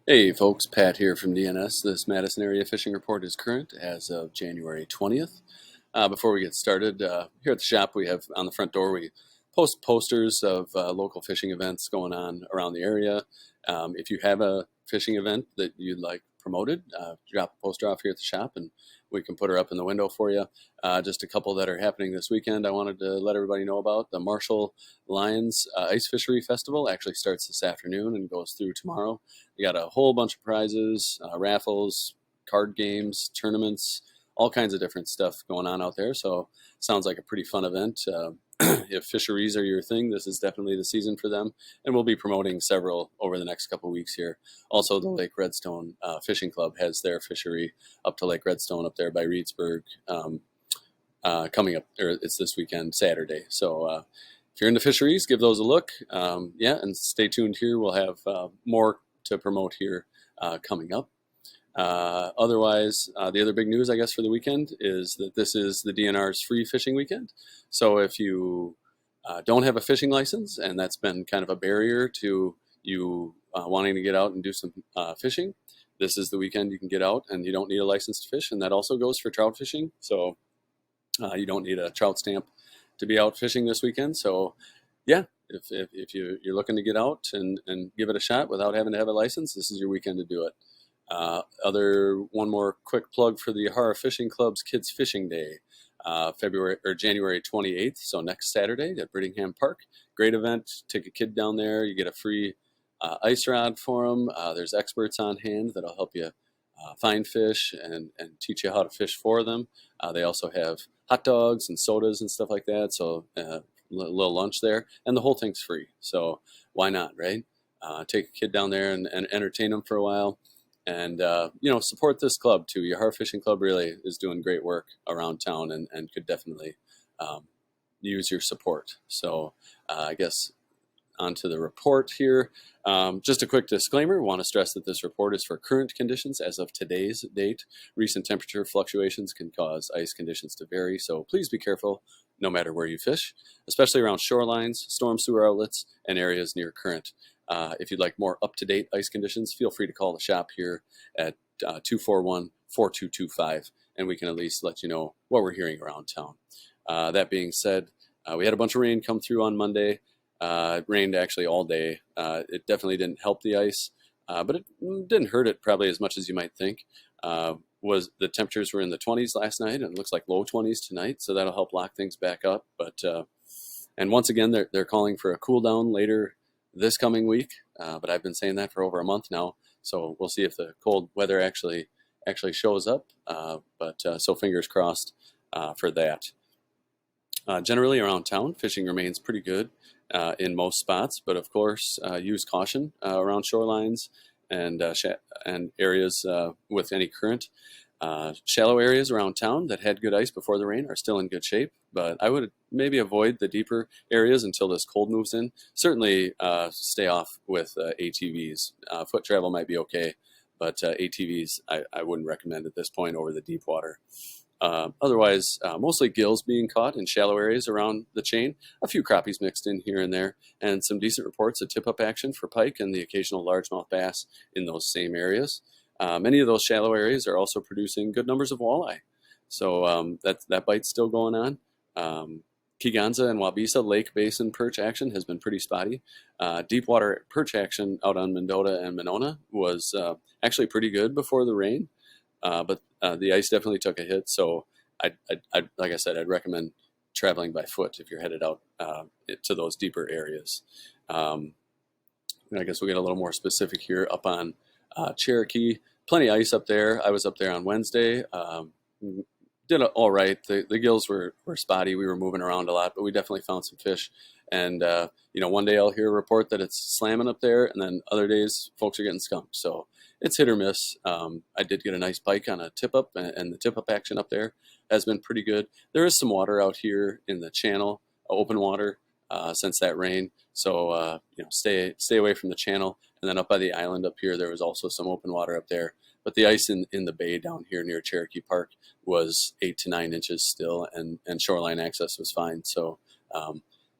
Hey folks, Pat here from DNS. This Madison area fishing report is current as of January 20th. Before we get started, here at the shop we have on the front door we post posters of local fishing events going on around the area. If you have a fishing event that you'd like promoted, drop a poster off here at the shop and we can put her up in the window for you. Just a couple that are happening this weekend I wanted to let everybody know about. The Marshall Lions Ice Fishery Festival actually starts this afternoon and goes through tomorrow. We got a whole bunch of prizes, raffles, card games, tournaments, all kinds of different stuff going on out there. So sounds like a pretty fun event. If fisheries are your thing, this is definitely the season for them. And we'll be promoting several over the next couple of weeks here. Also, the Lake Redstone Fishing Club has their fishery up to Lake Redstone up there by Reedsburg coming up, or it's this weekend, Saturday. So if you're into fisheries, give those a look. And stay tuned here. We'll have more to promote here coming up. Otherwise, the other big news, I guess, for the weekend is that this is the DNR's free fishing weekend. So if you don't have a fishing license, and that's been kind of a barrier to you wanting to get out and do some fishing, this is the weekend you can get out and you don't need a license to fish. And that also goes for trout fishing. So you don't need a trout stamp to be out fishing this weekend. So yeah, if you're looking to get out and give it a shot without having to have a license, this is your weekend to do it. One more quick plug for the Yahara Fishing Club's Kids Fishing Day, January 28th, so next Saturday at Brittingham Park. Great event. Take a kid down there. You get a free ice rod for them. There's experts on hand that'll help you find fish and teach you how to fish for them. They also have hot dogs and sodas and stuff like that. So little lunch there, and the whole thing's free. So why not, right? Take a kid down there and entertain them for a while. And support this club too. Yahara Fishing Club really is doing great work around town and could definitely use your support. So I guess onto the report here. Just a quick disclaimer. We want to stress that this report is for current conditions as of today's date. Recent temperature fluctuations can cause ice conditions to vary, so please be careful no matter where you fish, especially around shorelines, storm sewer outlets, and areas near current. If you'd like more up-to-date ice conditions, feel free to call the shop here at 241-4225, and we can at least let you know what we're hearing around town. That being said, we had a bunch of rain come through on Monday. It rained actually all day. It definitely didn't help the ice, but it didn't hurt it probably as much as you might think. The temperatures were in the 20s last night, and it looks like low 20s tonight, so that'll help lock things back up. And once again, they're calling for a cool down later this coming week, but I've been saying that for over a month now, so we'll see if the cold weather actually shows up. So fingers crossed for that. Generally around town, fishing remains pretty good in most spots, but of course, use caution around shorelines and areas with any current. Shallow areas around town that had good ice before the rain are still in good shape, but I would maybe avoid the deeper areas until this cold moves in. Certainly stay off with ATVs. Foot travel might be okay, but ATVs I wouldn't recommend at this point over the deep water. Otherwise, mostly gills being caught in shallow areas around the chain, a few crappies mixed in here and there, and some decent reports of tip-up action for pike and the occasional largemouth bass in those same areas. Many of those shallow areas are also producing good numbers of walleye. So that bite's still going on. Keeganza and Wabisa Lake Basin perch action has been pretty spotty. Deep water perch action out on Mendota and Monona was actually pretty good before the rain. But the ice definitely took a hit, so I'd like I said, I'd recommend traveling by foot if you're headed out to those deeper areas. And I guess we'll get a little more specific here up on Cherokee. Plenty of ice up there. I was up there on Wednesday. Did all right. The gills were spotty. We were moving around a lot, but we definitely found some fish. And one day I'll hear a report that it's slamming up there, and then other days folks are getting skunked. So it's hit or miss. I did get a nice pike on a tip up, and the tip up action up there has been pretty good. There is some water out here in the channel, open water, since that rain. So stay away from the channel. And then up by the island up here, there was also some open water up there. But the ice in the bay down here near Cherokee Park was 8 to 9 inches still, and shoreline access was fine. So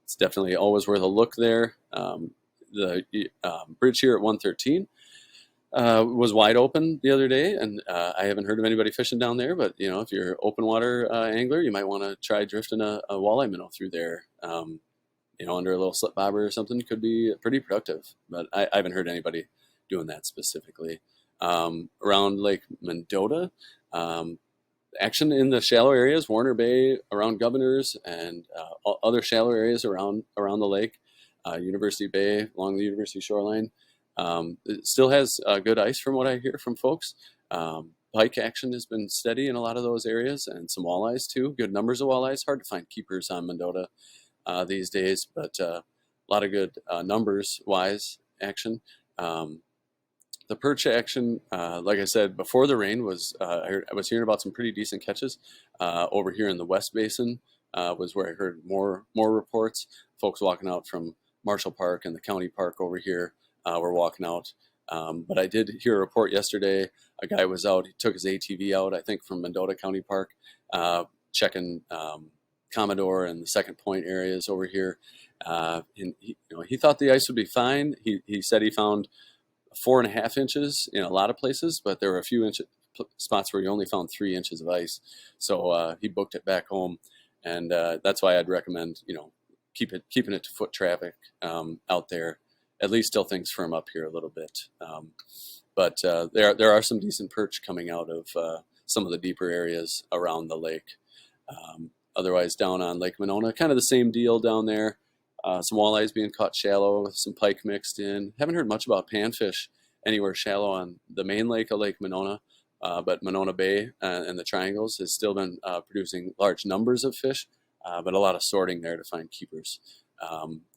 it's definitely always worth a look there. The bridge here at 113 was wide open the other day, and I haven't heard of anybody fishing down there. But if you're open water angler, you might want to try drifting a walleye minnow through there. Under a little slip bobber or something could be pretty productive. But I haven't heard anybody doing that specifically. Around Lake Mendota, action in the shallow areas, Warner Bay, around Governors, and other shallow areas around the lake, University Bay, along the University shoreline. It still has good ice from what I hear from folks. Pike action has been steady in a lot of those areas, and some walleyes too. Good numbers of walleyes. Hard to find keepers on Mendota these days, but a lot of good numbers-wise action. The perch action, like I said, before the rain was, I was hearing about some pretty decent catches. Over here in the West Basin was where I heard more reports. Folks walking out from Marshall Park and the county park over here were walking out. But I did hear a report yesterday. A guy was out. He took his ATV out, I think, from Mendota County Park, checking Commodore and the Second Point areas over here. And he thought the ice would be fine. He said he found 4.5 inches in a lot of places, but there were a few spots where he only found 3 inches of ice. So he booked it back home, and that's why I'd recommend keeping it to foot traffic out there, at least till things firm up here a little bit. But there are some decent perch coming out of some of the deeper areas around the lake. Otherwise, down on Lake Monona, kind of the same deal down there. Some walleyes being caught shallow, some pike mixed in. Haven't heard much about panfish anywhere shallow on the main lake of Lake Monona, but Monona Bay and the Triangles has still been producing large numbers of fish, but a lot of sorting there to find keepers.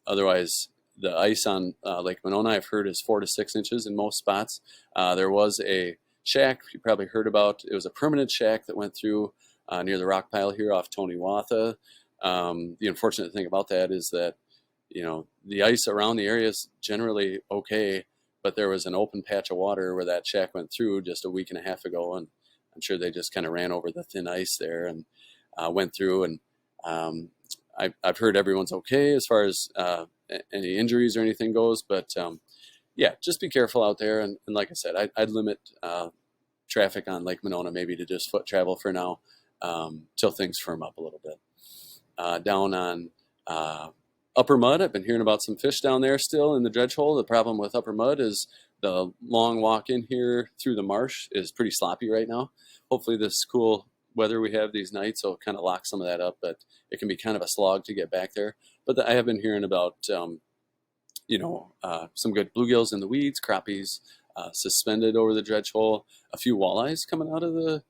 Otherwise, the ice on Lake Monona, I've heard, is 4 to 6 inches in most spots. There was a shack you probably heard about. It was a permanent shack that went through near the rock pile here off Tony Watha. The unfortunate thing about that is that the ice around the area is generally okay, but there was an open patch of water where that shack went through just a week and a half ago, and I'm sure they just kind of ran over the thin ice there and went through. And I've heard everyone's okay as far as any injuries or anything goes, but yeah, just be careful out there. And like I said, I'd limit traffic on Lake Monona maybe to just foot travel for now till things firm up a little bit. Down on Upper Mud, I've been hearing about some fish down there still in the dredge hole. The problem with Upper Mud is the long walk in here through the marsh is pretty sloppy right now. Hopefully this cool weather we have these nights will kind of lock some of that up, but it can be kind of a slog to get back there. But I have been hearing about, some good bluegills in the weeds, crappies suspended over the dredge hole, a few walleyes coming out of the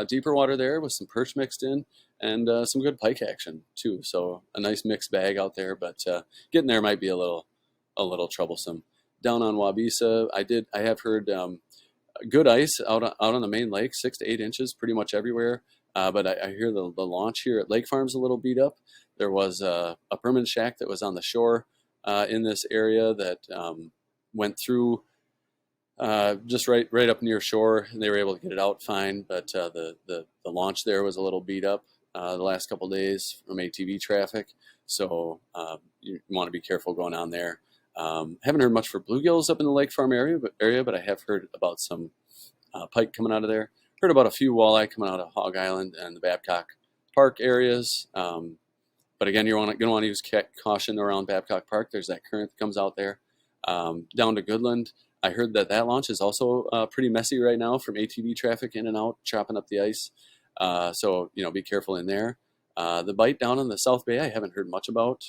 deeper water there with some perch mixed in, and some good pike action too. So a nice mixed bag out there, but getting there might be a little troublesome. Down on Wabisa, I have heard good ice out on the main lake, 6 to 8 inches, pretty much everywhere. But I hear the launch here at Lake Farm's a little beat up. There was a permanent shack that was on the shore in this area that went through just right up near shore, and they were able to get it out fine. But the launch there was a little beat up the last couple of days from ATV traffic, so you want to be careful going on there. Haven't heard much for bluegills up in the Lake Farm area, but I have heard about some pike coming out of there. Heard about a few walleye coming out of Hog Island and the Babcock Park areas. But again, you're going to want to use caution around Babcock Park. There's that current that comes out there. Down to Goodland, I heard that launch is also pretty messy right now from ATV traffic in and out, chopping up the ice. So, be careful in there. The bite down in the South Bay, I haven't heard much about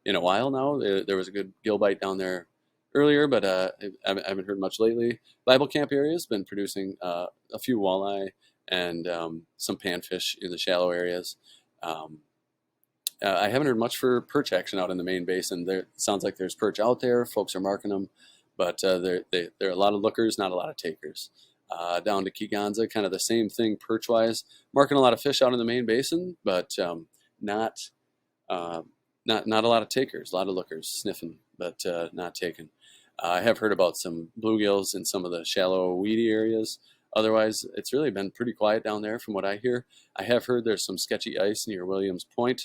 in a while now. There was a good gill bite down there earlier, but I haven't heard much lately. Bible Camp area has been producing a few walleye and some panfish in the shallow areas. I haven't heard much for perch action out in the main basin. There sounds like there's perch out there. Folks are marking them, but there are a lot of lookers, not a lot of takers. Down to Kegonza, kind of the same thing perch-wise. Marking a lot of fish out in the main basin, but not a lot of takers. A lot of lookers sniffing, but not taken. I have heard about some bluegills in some of the shallow, weedy areas. Otherwise, it's really been pretty quiet down there from what I hear. I have heard there's some sketchy ice near Williams Point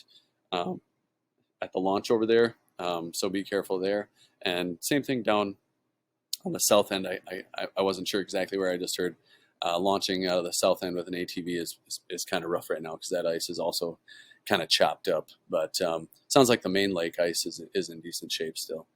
at the launch over there, so be careful there. And same thing down on the south end. I wasn't sure exactly where. I just heard launching out of the south end with an ATV is kind of rough right now because that ice is also kind of chopped up. But sounds like the main lake ice is in decent shape still.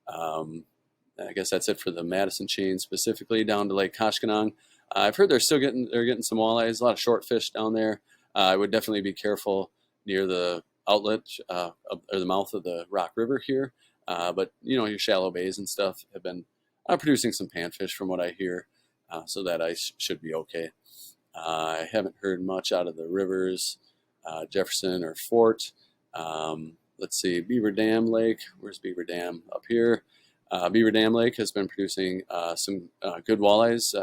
I guess that's it for the Madison chain specifically down to Lake Koshkonong. I've heard they're getting some walleyes, a lot of short fish down there. I would definitely be careful near the outlet or the mouth of the Rock River here. But your shallow bays and stuff have been producing some panfish from what I hear, so that ice should be okay. I haven't heard much out of the rivers, Jefferson or Fort. Let's see, Beaver Dam Lake. Where's Beaver Dam? Up here. Beaver Dam Lake has been producing some good walleyes.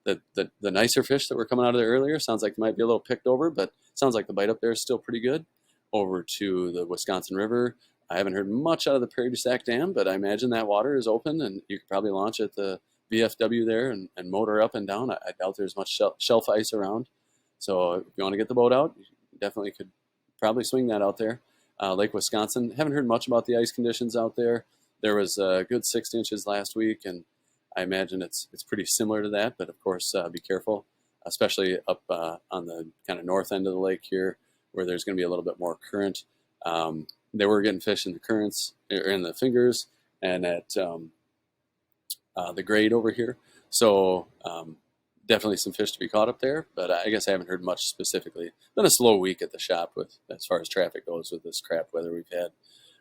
The nicer fish that were coming out of there earlier sounds like they might be a little picked over, but sounds like the bite up there is still pretty good. Over to the Wisconsin River. I haven't heard much out of the Prairie du Sac Dam, but I imagine that water is open and you could probably launch at the VFW there and motor up and down. I doubt there's much shelf ice around. So if you want to get the boat out, you definitely could probably swing that out there. Lake Wisconsin, haven't heard much about the ice conditions out there. There was a good 6 inches last week, and I imagine it's pretty similar to that, but of course be careful, especially up on the kind of north end of the lake here where there's going to be a little bit more current. They were getting fish in the currents, or in the fingers, and at the grade over here. So definitely some fish to be caught up there, but I guess I haven't heard much specifically. Been a slow week at the shop with as far as traffic goes with this crap weather we've had.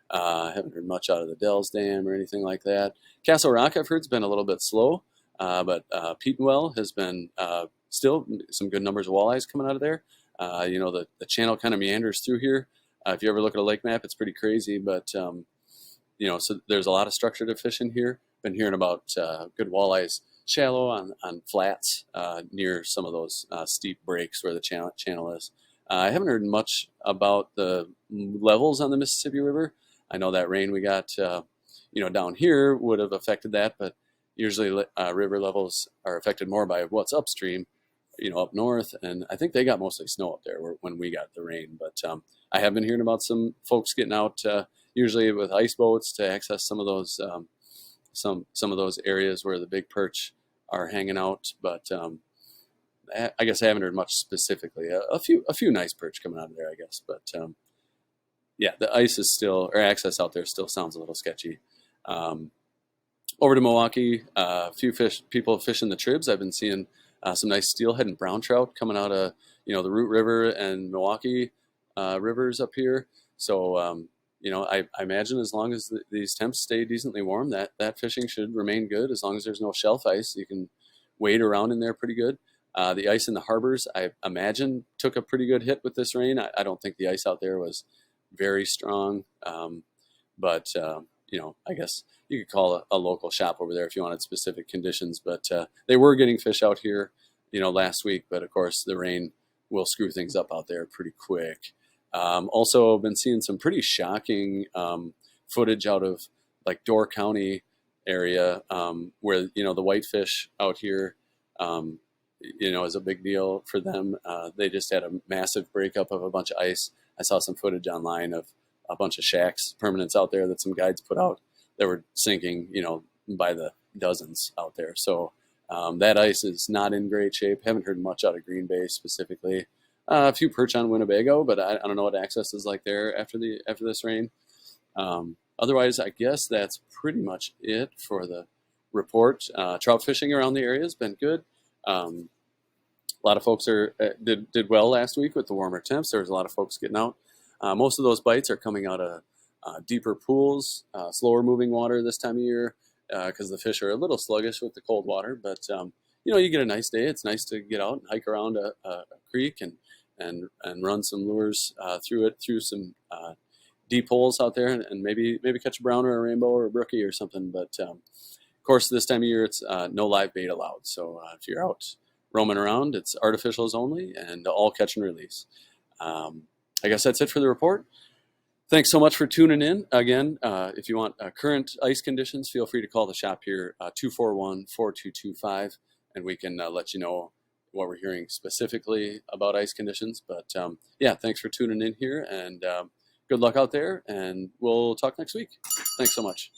I haven't heard much out of the Dells Dam or anything like that. Castle Rock, I've heard, has been a little bit slow, but Petenwell has been still some good numbers of walleyes coming out of there. The channel kind of meanders through here. If you ever look at a lake map, it's pretty crazy, but so there's a lot of structure to fish in here. Been hearing about good walleyes shallow on flats near some of those steep breaks where the channel is. I haven't heard much about the levels on the Mississippi River. I know that rain we got, down here would have affected that, but usually river levels are affected more by what's upstream, up north. And I think they got mostly snow up there when we got the rain. But I have been hearing about some folks getting out, usually with ice boats to access some of those some of those areas where the big perch are hanging out. But I guess I haven't heard much specifically. A few nice perch coming out of there, I guess. But the ice is still, or access out there still sounds a little sketchy. Over to Milwaukee, a few people fishing the tribs. I've been seeing some nice steelhead and brown trout coming out of the Root River and Milwaukee rivers up here. So I imagine as long as these temps stay decently warm, that fishing should remain good. As long as there's no shelf ice, you can wade around in there pretty good. The ice in the harbors, I imagine, took a pretty good hit with this rain. I don't think the ice out there was very strong, but I guess you could call a local shop over there if you wanted specific conditions. But they were getting fish out here, last week. But of course, the rain will screw things up out there pretty quick. Also, been seeing some pretty shocking footage out of like Door County area where the whitefish out here. Is a big deal for them. They just had a massive breakup of a bunch of ice. I saw some footage online of a bunch of shacks, permanents out there that some guides put out that were sinking, by the dozens out there. So that ice is not in great shape. Haven't heard much out of Green Bay specifically. A few perch on Winnebago, but I don't know what access is like there after this rain. Otherwise, I guess that's pretty much it for the report. Trout fishing around the area has been good. A lot of folks did well last week with the warmer temps. There was a lot of folks getting out. Most of those bites are coming out of deeper pools, slower moving water this time of year because the fish are a little sluggish with the cold water. But you get a nice day. It's nice to get out and hike around a creek and run some lures through some deep holes out there, and maybe catch a brown or a rainbow or a brookie or something. But of course, this time of year, it's no live bait allowed. So if you're out roaming around, it's artificials only and all catch and release. I guess that's it for the report. Thanks so much for tuning in. Again, if you want current ice conditions, feel free to call the shop here, 241-4225, and we can let you know what we're hearing specifically about ice conditions. But thanks for tuning in here, and good luck out there, and we'll talk next week. Thanks so much.